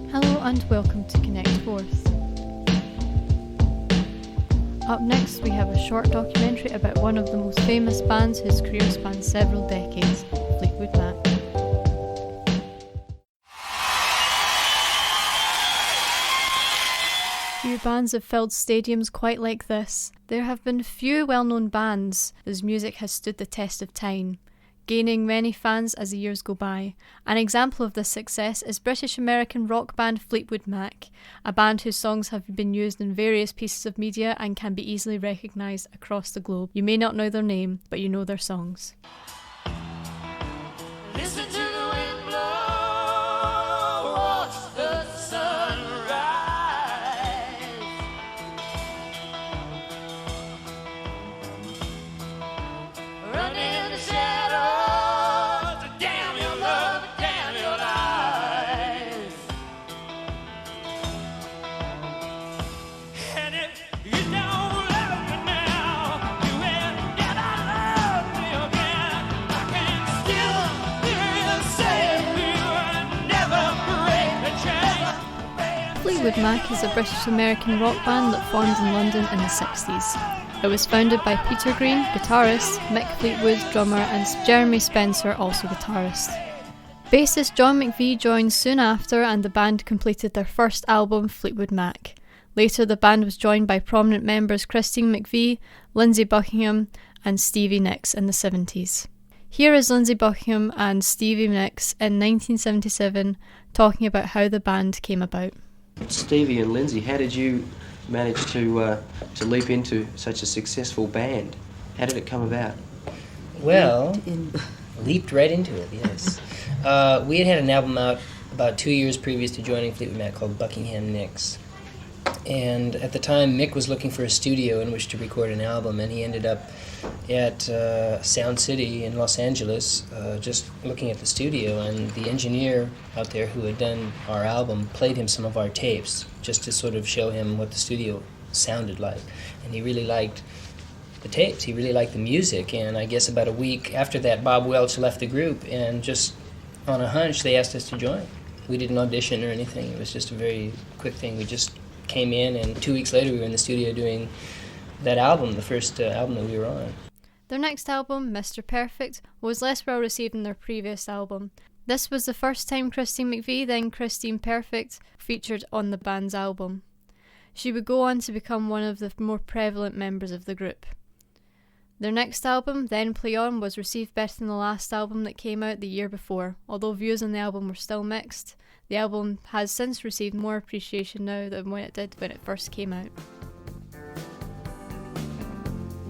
Hello and welcome to Connect Forth. Up next we have a short documentary about one of the most famous bands whose career spans several decades, Fleetwood Mac. Few bands have filled stadiums quite like this. There have been few well-known bands whose music has stood the test of time, gaining many fans as the years go by. An example of this success is British-American rock band Fleetwood Mac, a band whose songs have been used in various pieces of media and can be easily recognised across the globe. You may not know their name, but you know their songs. Listen to the wind blow, watch the sun rise. Run in the shadows, damn your love, damn your lies. And if you don't love me now, you will never love me again. I can still hear you say we will never break the chain. Fleetwood Mac is a British-American rock band that formed in London in the 60s. It was founded by Peter Green, guitarist, Mick Fleetwood, drummer, and Jeremy Spencer, also guitarist. Bassist John McVie joined soon after, and the band completed their first album, Fleetwood Mac. Later, the band was joined by prominent members Christine McVie, Lindsey Buckingham, and Stevie Nicks in the 70s. Here is Lindsey Buckingham and Stevie Nicks in 1977 talking about how the band came about. Stevie and Lindsay, how did you manage to leap into such a successful band? How did it come about? Well, leaped right into it, yes. We had an album out about 2 years previous to joining Fleetwood Mac called Buckingham Nicks. And at the time, Mick was looking for a studio in which to record an album, and he ended up at Sound City in Los Angeles, just looking at the studio, and the engineer out there who had done our album played him some of our tapes, just to sort of show him what the studio sounded like. And he really liked the tapes, he really liked the music, and I guess about a week after that, Bob Welch left the group, and just on a hunch, they asked us to join. We didn't audition or anything, it was just a very quick thing. We just came in, and 2 weeks later we were in the studio doing that album, the first album that we were on. Their next album, Mr. Perfect, was less well received than their previous album. This was the first time Christine McVie, then Christine Perfect, featured on the band's album. She would go on to become one of the more prevalent members of the group. Their next album, Then Play On, was received better than the last album that came out the year before. Although views on the album were still mixed, the album has since received more appreciation now than when it did when it first came out.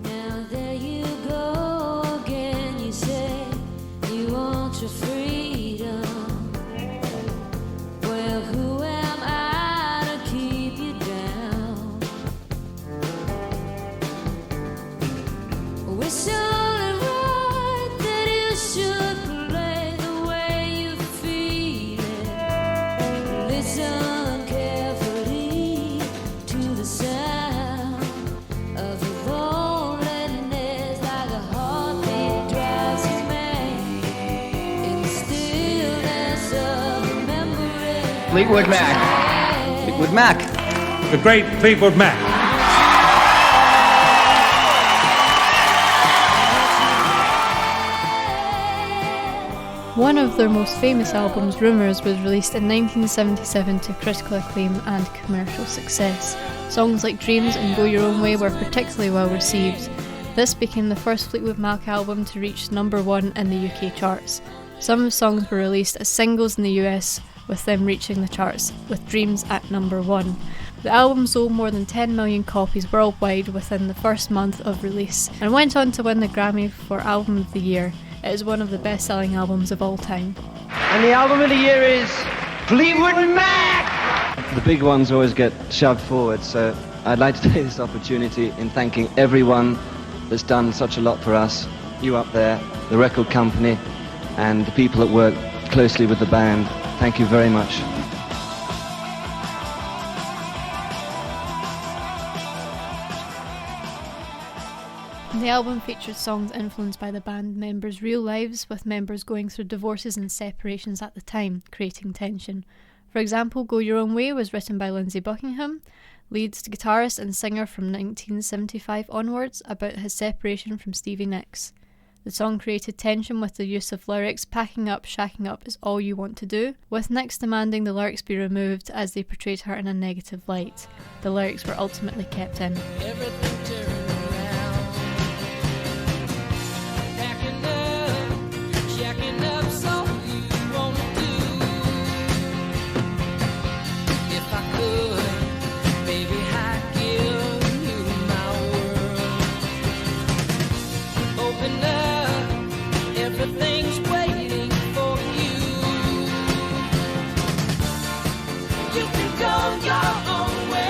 Now there you go again, you say you want your freedom. Well, who am I to keep you down? It's only right that you should play the way you feel it. Listen carefully to the sound of the loneliness, like a heartbeat drives you mad in the stillness of memory. Fleetwood Mac. Fleetwood Mac. The great Fleetwood Mac. One of their most famous albums, Rumours, was released in 1977 to critical acclaim and commercial success. Songs like Dreams and Go Your Own Way were particularly well received. This became the first Fleetwood Mac album to reach number 1 in the UK charts. Some of the songs were released as singles in the US, with them reaching the charts, with Dreams at number 1. The album sold more than 10 million copies worldwide within the first month of release, and went on to win the Grammy for Album of the Year. It is one of the best-selling albums of all time. And the album of the year is Fleetwood Mac! The big ones always get shoved forward, so I'd like to take this opportunity in thanking everyone that's done such a lot for us. You up there, the record company, and the people that work closely with the band. Thank you very much. The album featured songs influenced by the band members' real lives, with members going through divorces and separations at the time, creating tension. For example, Go Your Own Way was written by Lindsey Buckingham, lead guitarist and singer from 1975 onwards, about his separation from Stevie Nicks. The song created tension with the use of lyrics "packing up, shacking up is all you want to do," with Nicks demanding the lyrics be removed as they portrayed her in a negative light. The lyrics were ultimately kept in. Everything turned around. Packing up, shacking up's all you want to do. If I could, baby, I'd give you my world. Open up, everything's waiting for you. You can go your own way.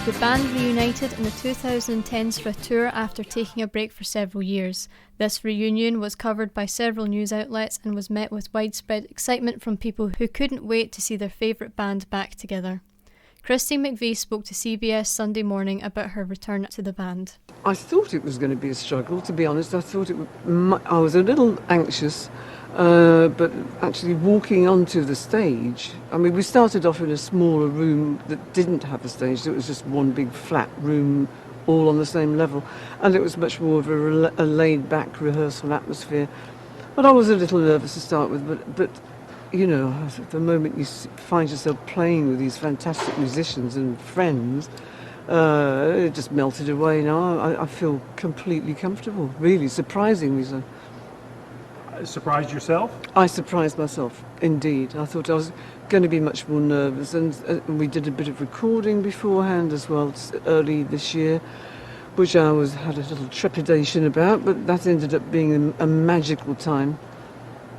The band reunited in the 2010s for a tour after taking a break for several years. This reunion was covered by several news outlets and was met with widespread excitement from people who couldn't wait to see their favourite band back together. Christine McVie spoke to CBS Sunday Morning about her return to the band. I thought it was going to be a struggle, to be honest. I thought I was a little anxious, but actually walking onto the stage, I mean, we started off in a smaller room that didn't have a stage. It was just one big flat room, all on the same level, and it was much more of a laid-back rehearsal atmosphere. But I was a little nervous to start with, but you know, the moment you find yourself playing with these fantastic musicians and friends, it just melted away. Now I feel completely comfortable, really, surprisingly so. Surprised yourself? I surprised myself, indeed. I thought I was going to be much more nervous, and we did a bit of recording beforehand as well, early this year, which I had a little trepidation about, but that ended up being a magical time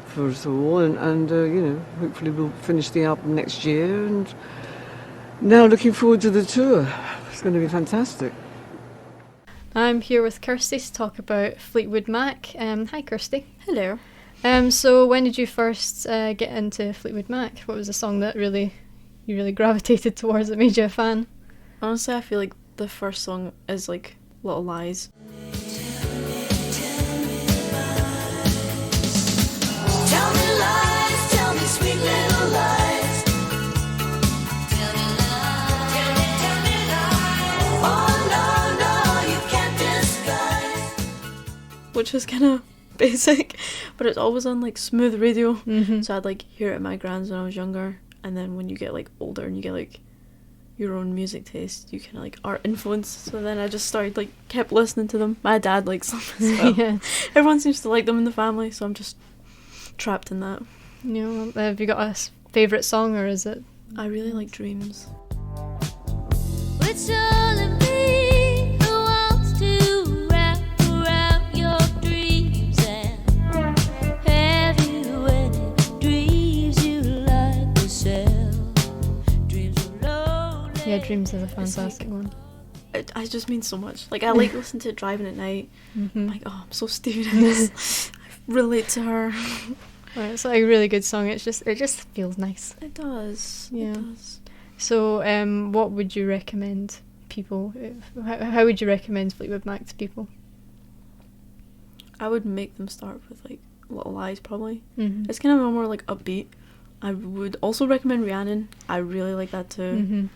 for us all, and you know, hopefully we'll finish the album next year, and now looking forward to the tour. It's going to be fantastic. I'm here with Kirsty to talk about Fleetwood Mac. Hi Kirsty. Hello. So when did you first get into Fleetwood Mac? What was the song that you really gravitated towards, that made you a fan? Honestly, I feel like the first song is like Little Lies. Tell me lies, tell me sweet little lies. Tell me lies, tell me lies. Oh no, you can't disguise. Which is kind of basic, but it's always on like smooth radio. Mm-hmm. So I'd like hear it at my grand's when I was younger, and then when you get like older and you get like your own music taste, you kind of like are influenced. So then I just started like kept listening to them. My dad likes them as well. Yeah. Everyone seems to like them in the family, so I'm just trapped in that. You know, have you got a favourite song, or is it? I really like Dreams. It's only me who wants to wrap around your dreams and have you any dreams you like to sell. Dreams are lonely. Yeah, Dreams is a fantastic one. It just means so much. Like I like listening to it driving at night. Mm-hmm. I'm like, oh, I'm so Stevie Nicks. I relate to her. Right, it's like a really good song. It just feels nice. It does. Yeah. It does. So, what would you recommend people? How would you recommend Fleetwood Mac to people? I would make them start with like Little Lies probably. Mm-hmm. It's kind of more like upbeat. I would also recommend Rhiannon. I really like that too.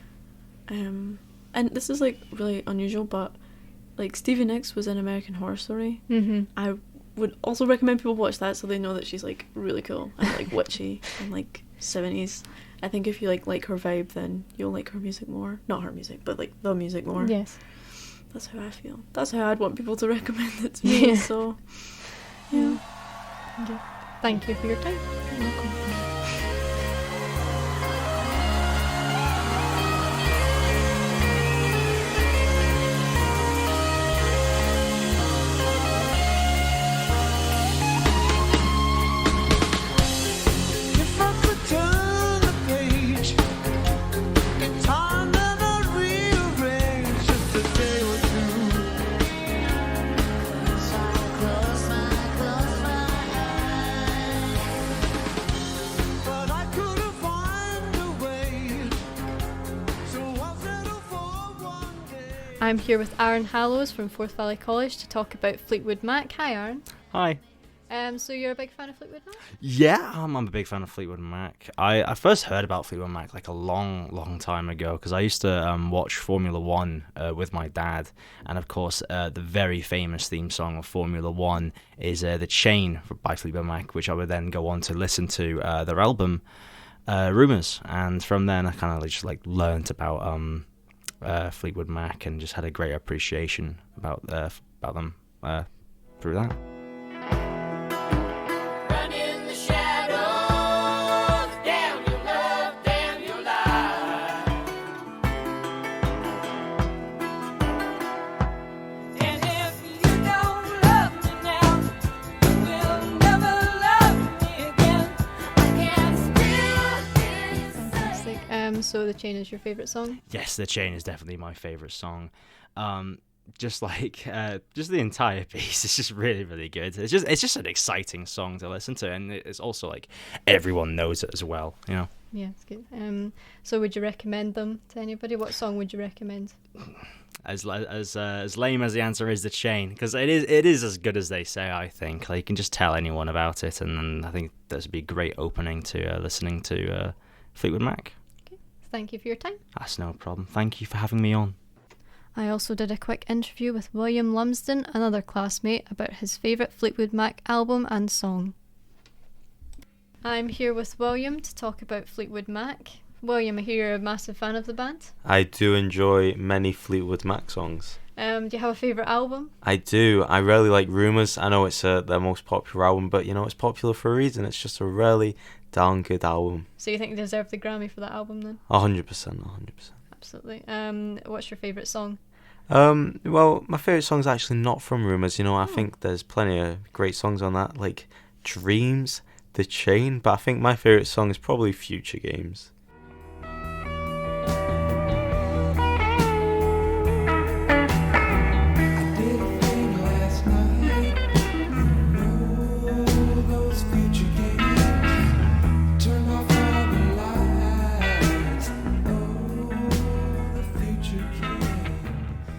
Mm-hmm. And this is like really unusual, but like Stevie Nicks was in American Horror Story. Mm-hmm. I would also recommend people watch that so they know that she's like really cool and like witchy and like 70s. I think if you like her vibe, then you'll like her music more. Not her music, but like the music more. Yes. That's how I feel. That's how I'd want people to recommend it to me. Yeah. So yeah. Thank you for your time. You're welcome. If I could turn the page in time, never rearrange just a day or two. Close my eyes. I'm here with Aaron Hallows from Forth Valley College to talk about Fleetwood Mac. Hi, Aaron. Hi. So you're a big fan of Fleetwood Mac? Yeah, I'm a big fan of Fleetwood Mac. I first heard about Fleetwood Mac like a long time ago because I used to watch Formula One with my dad, and of course the very famous theme song of Formula One is "The Chain" by Fleetwood Mac, which I would then go on to listen to their album Rumours, and from then I kind of just like learnt about Fleetwood Mac and just had a great appreciation about them through that. So The Chain is your favourite song? Yes, The Chain is definitely my favourite song. Just the entire piece is just really good. It's just an exciting song to listen to, and it's also like everyone knows it as well, you know. Yeah, it's good. So would you recommend them to anybody? What song would you recommend? As lame as the answer is, The Chain, because it is as good as they say. I think like you can just tell anyone about it, and I think this would be a great opening to listening to Fleetwood Mac. Thank you for your time. That's no problem. Thank you for having me on. I also did a quick interview with William Lumsden, another classmate, about his favourite Fleetwood Mac album and song. I'm here with William to talk about Fleetwood Mac. William, I hear you're a massive fan of the band. I do enjoy many Fleetwood Mac songs. Do you have a favourite album? I do. I really like Rumours. I know it's their most popular album, but you know it's popular for a reason. It's just a really darn good album. So you think they deserve the Grammy for that album then? 100%. Absolutely. What's your favourite song? Well, my favourite song's actually not from Rumours. You know, I think there's plenty of great songs on that, like Dreams, The Chain, but I think my favourite song is probably Future Games.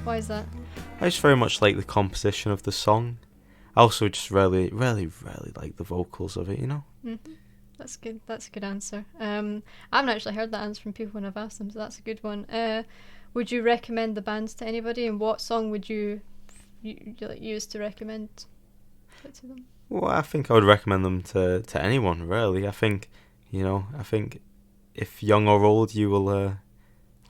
Why is that? I just very much like the composition of the song. I also just really like the vocals of it, you know? Mm-hmm. That's good. That's a good answer. I haven't actually heard that answer from people when I've asked them, so that's a good one. Would you recommend the band to anybody, and what song would you use to recommend it to them? Well, I think I would recommend them to anyone, really. I think if young or old, you will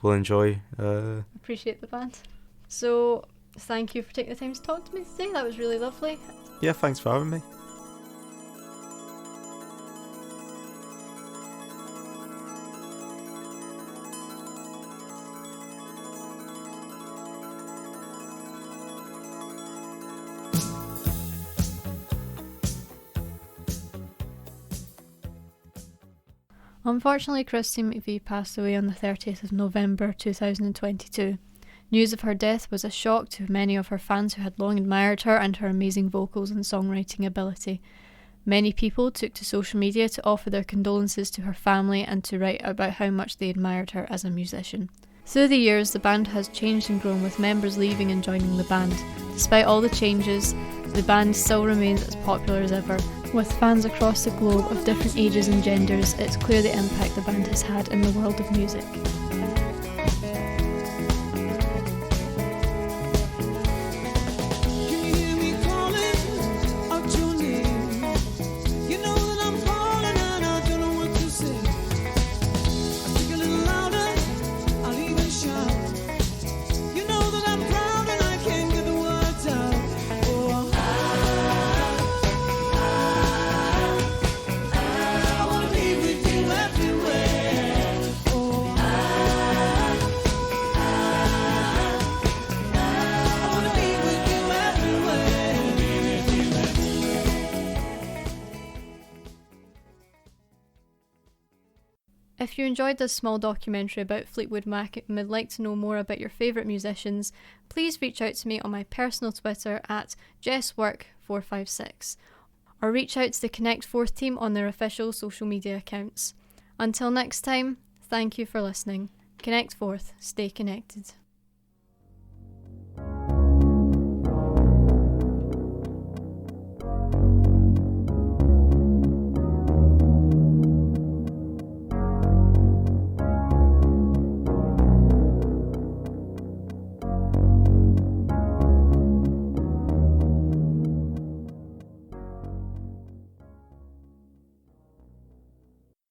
enjoy. Appreciate the band. So, thank you for taking the time to talk to me today. That was really lovely. Yeah, thanks for having me. Unfortunately, Christine McVie passed away on the 30th of November 2022. News of her death was a shock to many of her fans who had long admired her and her amazing vocals and songwriting ability. Many people took to social media to offer their condolences to her family and to write about how much they admired her as a musician. Through the years, the band has changed and grown, with members leaving and joining the band. Despite all the changes, the band still remains as popular as ever. With fans across the globe of different ages and genders, it's clear the impact the band has had in the world of music. If you enjoyed this small documentary about Fleetwood Mac and would like to know more about your favourite musicians, please reach out to me on my personal Twitter at JessWork456, or reach out to the Connect Forth team on their official social media accounts. Until next time, thank you for listening. Connect Forth, stay connected.